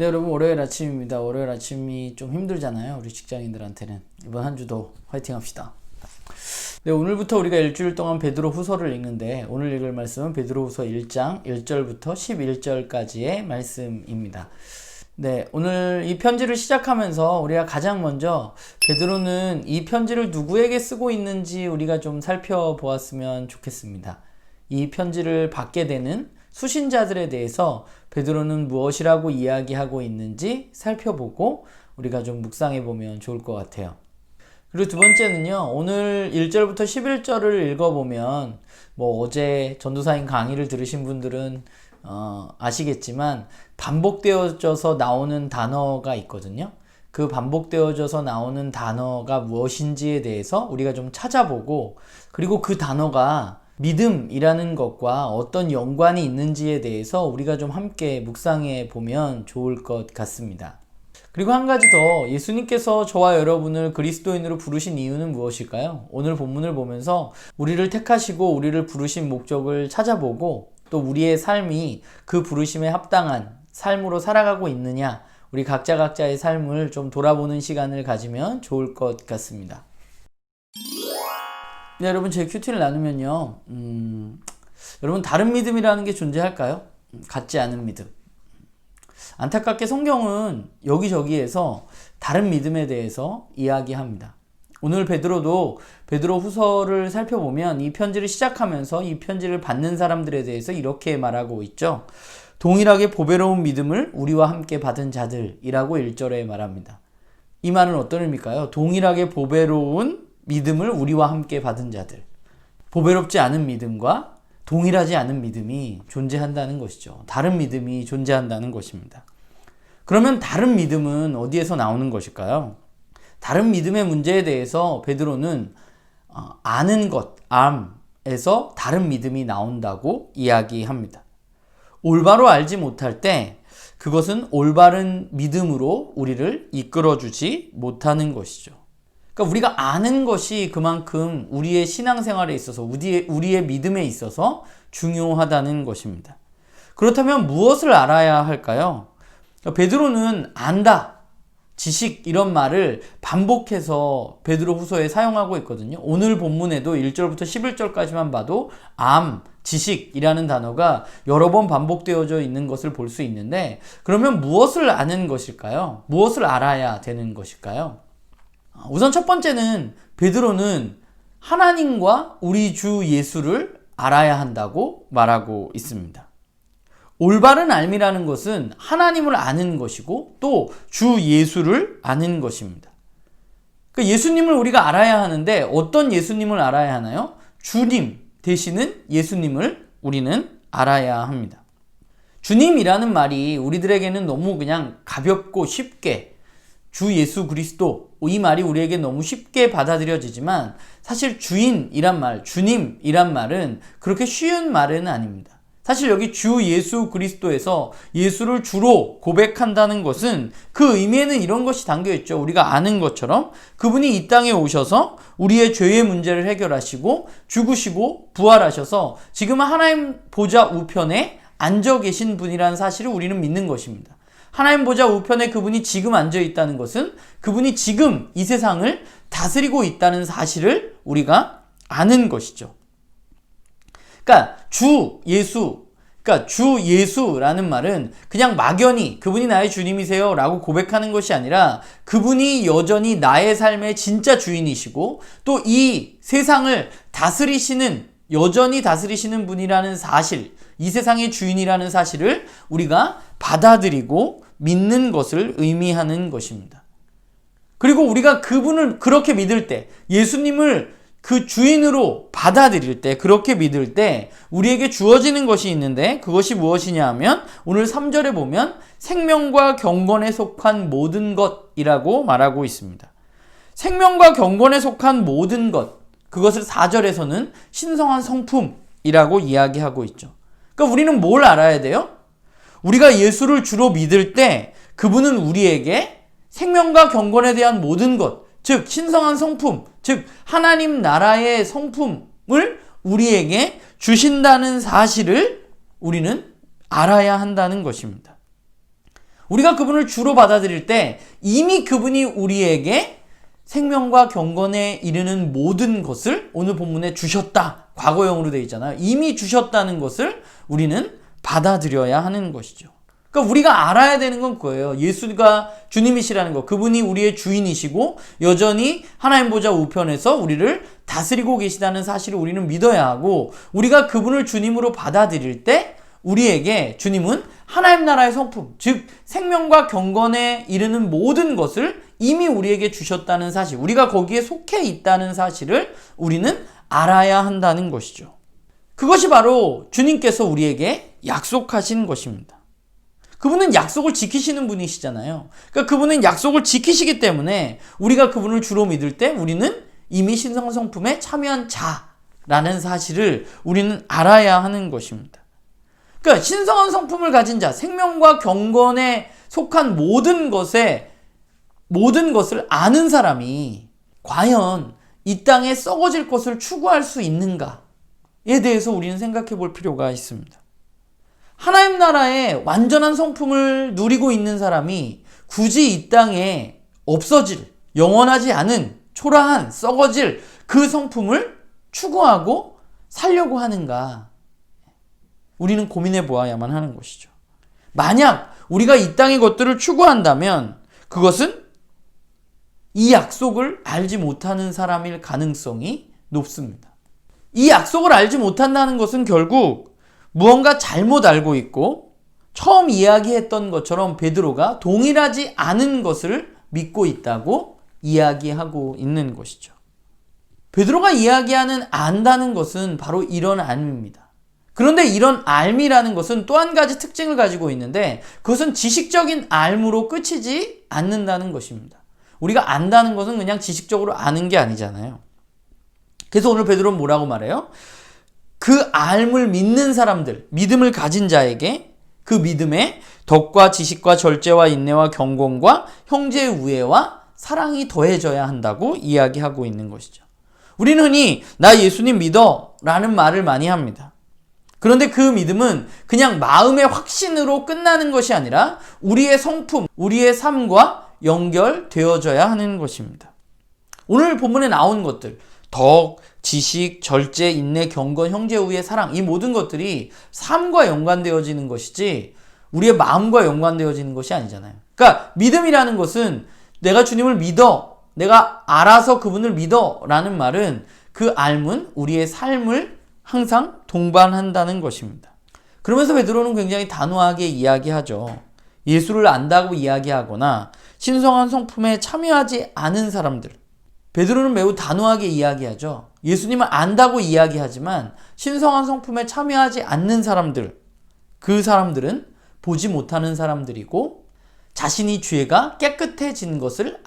네, 여러분, 월요일 아침입니다. 월요일 아침이 좀 힘들잖아요, 우리 직장인들한테는. 이번 한 주도 화이팅 합시다. 네, 오늘부터 우리가 일주일 동안 베드로 후서를 읽는데, 오늘 읽을 말씀은 베드로 후서 1장 1절부터 11절까지의 말씀입니다. 네, 오늘 이 편지를 시작하면서 우리가 가장 먼저 베드로는 이 편지를 누구에게 쓰고 있는지 우리가 좀 살펴보았으면 좋겠습니다. 이 편지를 받게 되는 수신자들에 대해서 베드로는 무엇이라고 이야기하고 있는지 살펴보고 우리가 좀 묵상해 보면 좋을 것 같아요. 그리고 두 번째는요, 오늘 1절부터 11절을 읽어보면 어제 전도사인 강의를 들으신 분들은 아시겠지만 반복되어져서 나오는 단어가 있거든요. 그 반복되어져서 나오는 단어가 무엇인지에 대해서 우리가 좀 찾아보고, 그리고 그 단어가 믿음이라는 것과 어떤 연관이 있는지에 대해서 우리가 좀 함께 묵상해 보면 좋을 것 같습니다. 그리고 한 가지 더, 예수님께서 저와 여러분을 그리스도인으로 부르신 이유는 무엇일까요? 오늘 본문을 보면서 우리를 택하시고 우리를 부르신 목적을 찾아보고, 또 우리의 삶이 그 부르심에 합당한 삶으로 살아가고 있느냐, 우리 각자의 삶을 좀 돌아보는 시간을 가지면 좋을 것 같습니다. 네, 여러분, 제 큐티를 나누면요, 여러분, 다른 믿음이라는 게 존재할까요? 같지 않은 믿음. 안타깝게 성경은 여기저기에서 다른 믿음에 대해서 이야기합니다. 오늘 베드로도 베드로 후서를 살펴보면 이 편지를 시작하면서 이 편지를 받는 사람들에 대해서 이렇게 말하고 있죠. 동일하게 보배로운 믿음을 우리와 함께 받은 자들이라고 1절에 말합니다. 이 말은 어떤 의미일까요? 동일하게 보배로운 믿음을 우리와 함께 받은 자들. 보배롭지 않은 믿음과 동일하지 않은 믿음이 존재한다는 것이죠. 다른 믿음이 존재한다는 것입니다. 그러면 다른 믿음은 어디에서 나오는 것일까요? 다른 믿음의 문제에 대해서 베드로는 아는 것, 암에서 다른 믿음이 나온다고 이야기합니다. 올바로 알지 못할 때 그것은 올바른 믿음으로 우리를 이끌어주지 못하는 것이죠. 그러니까 우리가 아는 것이 그만큼 우리의 신앙생활에 있어서, 우리의 믿음에 있어서 중요하다는 것입니다. 그렇다면 무엇을 알아야 할까요? 베드로는 안다, 지식, 이런 말을 반복해서 베드로 후서에 사용하고 있거든요. 오늘 본문에도 1절부터 11절까지만 봐도 지식이라는 단어가 여러 번 반복되어져 있는 것을 볼 수 있는데, 그러면 무엇을 아는 것일까요? 무엇을 알아야 되는 것일까요? 우선 첫 번째는 베드로는 하나님과 우리 주 예수를 알아야 한다고 말하고 있습니다. 올바른 알미라는 것은 하나님을 아는 것이고 또 주 예수를 아는 것입니다. 그러니까 예수님을 우리가 알아야 하는데 어떤 예수님을 알아야 하나요? 주님 되시는 예수님을 우리는 알아야 합니다. 주님이라는 말이 우리들에게는 너무 그냥 가볍고 쉽게, 주 예수 그리스도, 이 말이 우리에게 너무 쉽게 받아들여지지만 사실 주인이란 말, 주님이란 말은 그렇게 쉬운 말은 아닙니다. 사실 여기 주 예수 그리스도에서 예수를 주로 고백한다는 것은 그 의미에는 이런 것이 담겨있죠. 우리가 아는 것처럼 그분이 이 땅에 오셔서 우리의 죄의 문제를 해결하시고 죽으시고 부활하셔서 지금은 하나님 보좌 우편에 앉아 계신 분이라는 사실을 우리는 믿는 것입니다. 하나님 보좌 우편에 그분이 지금 앉아 있다는 것은 그분이 지금 이 세상을 다스리고 있다는 사실을 우리가 아는 것이죠. 그러니까 주 예수라는 말은 그냥 막연히 그분이 나의 주님이세요 라고 고백하는 것이 아니라 그분이 여전히 나의 삶의 진짜 주인이시고 또 이 세상을 여전히 다스리시는 분이라는 사실, 이 세상의 주인이라는 사실을 우리가 받아들이고 믿는 것을 의미하는 것입니다. 그리고 우리가 그분을 그렇게 믿을 때, 예수님을 그 주인으로 받아들일 때, 그렇게 믿을 때 우리에게 주어지는 것이 있는데 그것이 무엇이냐 하면 오늘 3절에 보면 생명과 경건에 속한 모든 것이라고 말하고 있습니다. 생명과 경건에 속한 모든 것, 그것을 4절에서는 신성한 성품이라고 이야기하고 있죠. 그러니까 우리는 뭘 알아야 돼요? 우리가 예수를 주로 믿을 때 그분은 우리에게 생명과 경건에 대한 모든 것, 즉 신성한 성품, 즉 하나님 나라의 성품을 우리에게 주신다는 사실을 우리는 알아야 한다는 것입니다. 우리가 그분을 주로 받아들일 때 이미 그분이 우리에게 생명과 경건에 이르는 모든 것을 오늘 본문에 주셨다. 과거형으로 되어 있잖아요. 이미 주셨다는 것을 우리는 받아들여야 하는 것이죠. 그러니까 우리가 알아야 되는 건 그거예요. 예수가 주님이시라는 거. 그분이 우리의 주인이시고 여전히 하나님 보좌 우편에서 우리를 다스리고 계시다는 사실을 우리는 믿어야 하고, 우리가 그분을 주님으로 받아들일 때 우리에게 주님은 하나님 나라의 성품, 즉 생명과 경건에 이르는 모든 것을 이미 우리에게 주셨다는 사실, 우리가 거기에 속해 있다는 사실을 우리는 알아야 한다는 것이죠. 그것이 바로 주님께서 우리에게 약속하신 것입니다. 그분은 약속을 지키시는 분이시잖아요. 그러니까 그분은 약속을 지키시기 때문에 우리가 그분을 주로 믿을 때 우리는 이미 신성 성품에 참여한 자라는 사실을 우리는 알아야 하는 것입니다. 그러니까 신성한 성품을 가진 자, 생명과 경건에 속한 모든 것을 아는 사람이 과연 이 땅에 썩어질 것을 추구할 수 있는가에 대해서 우리는 생각해 볼 필요가 있습니다. 하나님 나라의 완전한 성품을 누리고 있는 사람이 굳이 이 땅에 없어질, 영원하지 않은, 초라한, 썩어질 그 성품을 추구하고 살려고 하는가? 우리는 고민해 보아야만 하는 것이죠. 만약 우리가 이 땅의 것들을 추구한다면 그것은 이 약속을 알지 못하는 사람일 가능성이 높습니다. 이 약속을 알지 못한다는 것은 결국 무언가 잘못 알고 있고 처음 이야기했던 것처럼 베드로가 동일하지 않은 것을 믿고 있다고 이야기하고 있는 것이죠. 베드로가 이야기하는 안다는 것은 바로 이런 알입니다. 그런데 이런 알미라는 것은 또 한 가지 특징을 가지고 있는데 그것은 지식적인 알무로 끝이지 않는다는 것입니다. 우리가 안다는 것은 그냥 지식적으로 아는 게 아니잖아요. 그래서 오늘 베드로는 뭐라고 말해요? 그 알을 믿는 사람들, 믿음을 가진 자에게 그 믿음에 덕과 지식과 절제와 인내와 경건과 형제의 우애와 사랑이 더해져야 한다고 이야기하고 있는 것이죠. 우리는 흔히 나 예수님 믿어 라는 말을 많이 합니다. 그런데 그 믿음은 그냥 마음의 확신으로 끝나는 것이 아니라 우리의 성품, 우리의 삶과 연결되어져야 하는 것입니다. 오늘 본문에 나온 것들, 덕, 지식, 절제, 인내, 경건, 형제 우애, 사랑, 이 모든 것들이 삶과 연관되어지는 것이지 우리의 마음과 연관되어지는 것이 아니잖아요. 그러니까 믿음이라는 것은 내가 주님을 믿어, 내가 알아서 그분을 믿어 라는 말은 그 알문, 우리의 삶을 항상 동반한다는 것입니다. 그러면서 베드로는 굉장히 단호하게 이야기하죠. 예수를 안다고 이야기하거나 신성한 성품에 참여하지 않은 사람들, 베드로는 매우 단호하게 이야기하죠. 예수님을 안다고 이야기하지만 신성한 성품에 참여하지 않는 사람들, 그 사람들은 보지 못하는 사람들이고 자신이 죄가 깨끗해진 것을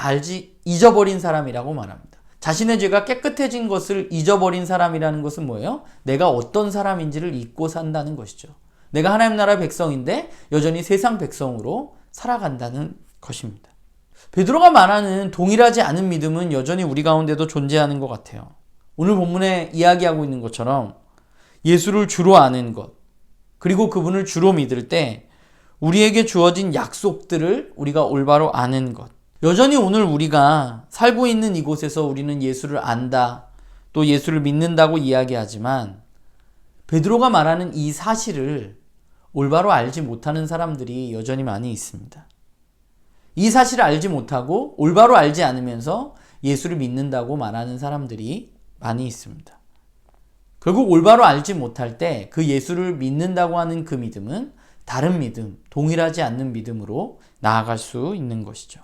잊어버린 사람이라고 말합니다. 자신의 죄가 깨끗해진 것을 잊어버린 사람이라는 것은 뭐예요? 내가 어떤 사람인지를 잊고 산다는 것이죠. 내가 하나님 나라의 백성인데 여전히 세상 백성으로 살아간다는 것입니다. 베드로가 말하는 동일하지 않은 믿음은 여전히 우리 가운데도 존재하는 것 같아요. 오늘 본문에 이야기하고 있는 것처럼 예수를 주로 아는 것, 그리고 그분을 주로 믿을 때 우리에게 주어진 약속들을 우리가 올바로 아는 것. 여전히 오늘 우리가 살고 있는 이곳에서 우리는 예수를 안다, 또 예수를 믿는다고 이야기하지만 베드로가 말하는 이 사실을 올바로 알지 못하는 사람들이 여전히 많이 있습니다. 이 사실을 알지 못하고 올바로 알지 않으면서 예수를 믿는다고 말하는 사람들이 많이 있습니다. 결국 올바로 알지 못할 때 그 예수를 믿는다고 하는 그 믿음은 다른 믿음, 동일하지 않는 믿음으로 나아갈 수 있는 것이죠.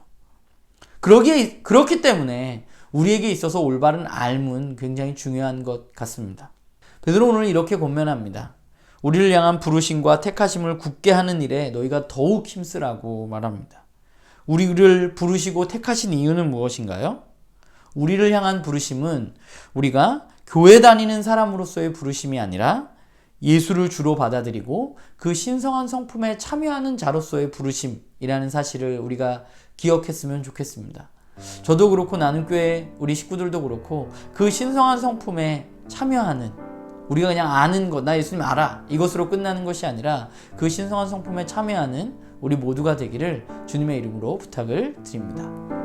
그렇기 때문에 우리에게 있어서 올바른 알문 굉장히 중요한 것 같습니다. 베드로는 오늘 이렇게 권면합니다. 우리를 향한 부르심과 택하심을 굳게 하는 일에 너희가 더욱 힘쓰라고 말합니다. 우리를 부르시고 택하신 이유는 무엇인가요? 우리를 향한 부르심은 우리가 교회 다니는 사람으로서의 부르심이 아니라 예수를 주로 받아들이고 그 신성한 성품에 참여하는 자로서의 부르심이라는 사실을 우리가 기억했으면 좋겠습니다. 저도 그렇고 나눔교회 우리 식구들도 그렇고 그 신성한 성품에 참여하는, 우리가 그냥 아는 것, 나 예수님 알아, 이것으로 끝나는 것이 아니라 그 신성한 성품에 참여하는 우리 모두가 되기를 주님의 이름으로 부탁을 드립니다.